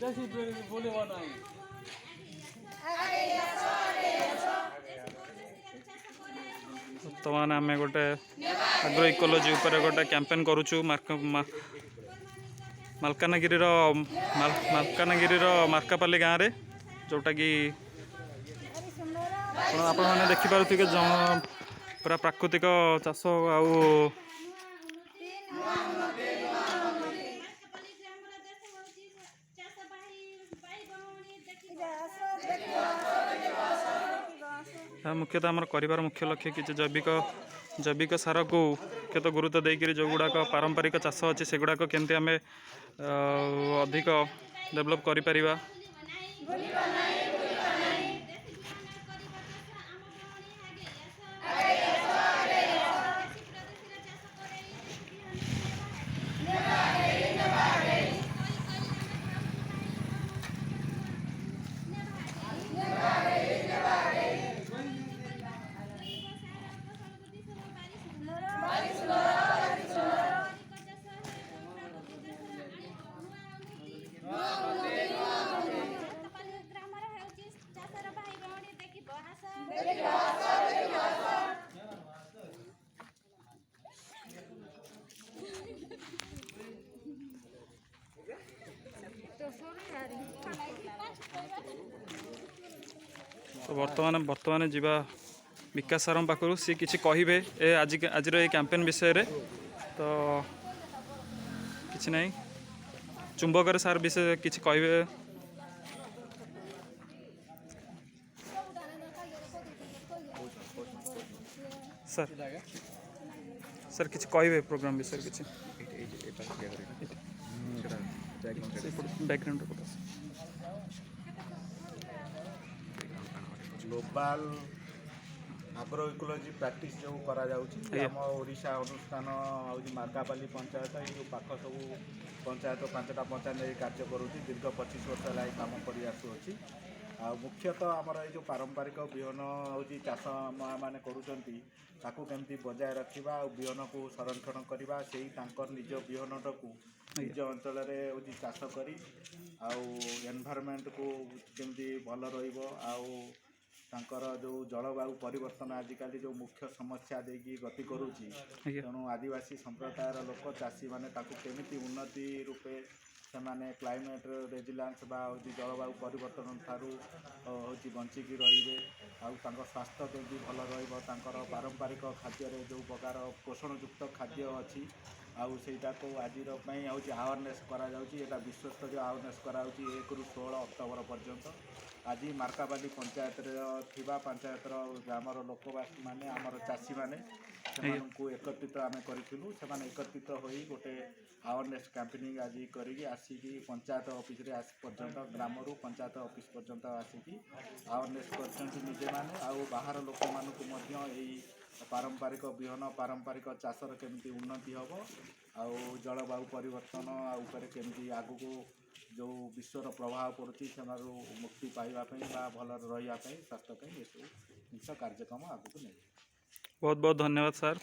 देसी बोले बनाई बर्तमान आम गोटे आग्रो इकोलोजी उपर गोटे कैंपेन करुचु मालकानगिरी मार्कापाली गाँव में जोटा कि आप देखिपे पूरा प्राकृतिक चाष आउ मुख्यतः आम कर मुख्य लक्ष्य कि जैविक सार को मुख्यतः गुरुत्व देकर जो गुड़ाक पारंपरिक चाष अच्छे से गुड़ाक केमती आम अधिक डेभलप कर तो बर्तमान जीवा विकास सार पाखु सी किसी कहे आज ये कैंपेन विषय रे तो किसी नहीं चुंबक सार विषय किसी कहे सर सर किसी कहे प्रोग्राम विषय किसी बैकग्राउंड ग्लोबल आग्रो इकोलोजी प्रैक्टिस जो करा जाउची हम ओडिशा अनुष्ठान आउची मार्कापाली पंचायत ये पाख सब पंचायत 5टा पंचायत कार्य करुँच दीर्घ 25 वर्ष है काम कर आसुच्छी मुख्यतः आमर ये जो पारंपरिक बिहन हूँ चाष मैंने करुँच बजाय रखा बिहन को संरक्षण करवा से निज बिहनटा को निज अंचल हूँ चाष कर एनवायरनमेंट को केमती भल रो जो जलवायु परिवर्तन आजिकल जो मुख्य समस्या देकी गति करुँची तेणु आदिवासी संप्रदायर लोक चाषी मैंने केमी उन्नति रूपे से माने क्लाइमेट रेजिलेंस बा जलवायु परिवर्तन ठारू हूँ बंचिकी रे स्वास्थ्य केमती भल रर पारंपरिक खाद्य जो प्रकार पोषणयुक्त खाद्य अच्छी आईटा को आज हूँ अवेयरनेस करा विश्वस्तरीय अवेयरनेस करा 1 ରୁ 16 अक्टोबर पर्यंत आज मार्कापाली पंचायत पंचायत ग्रामर लोकवासी मैंने आमर चाषी मैंने को एकत्रित आम करूँ से एकत्रित हो गोटे अवेयरनेस कैंपेनिंग आज करिकी पंचायत ऑफिस रे पर्यंत ग्राम रू पंचायत ऑफिस पर्यंत आसिकी अवेयरनेस करजे मैंने बाहर लोक मानू पारंपरिक बिहन पारंपरिक चाषर केमती उन्नति हम आउ जलवायु परिवर्तन केमती आगु को जो विश्वर प्रभाव पड़ुची से मुक्ति पाइबापी भल रही स्वास्थ्य ये सब जिन कार्यक्रम आगू नहीं। बहुत बहुत धन्यवाद सर।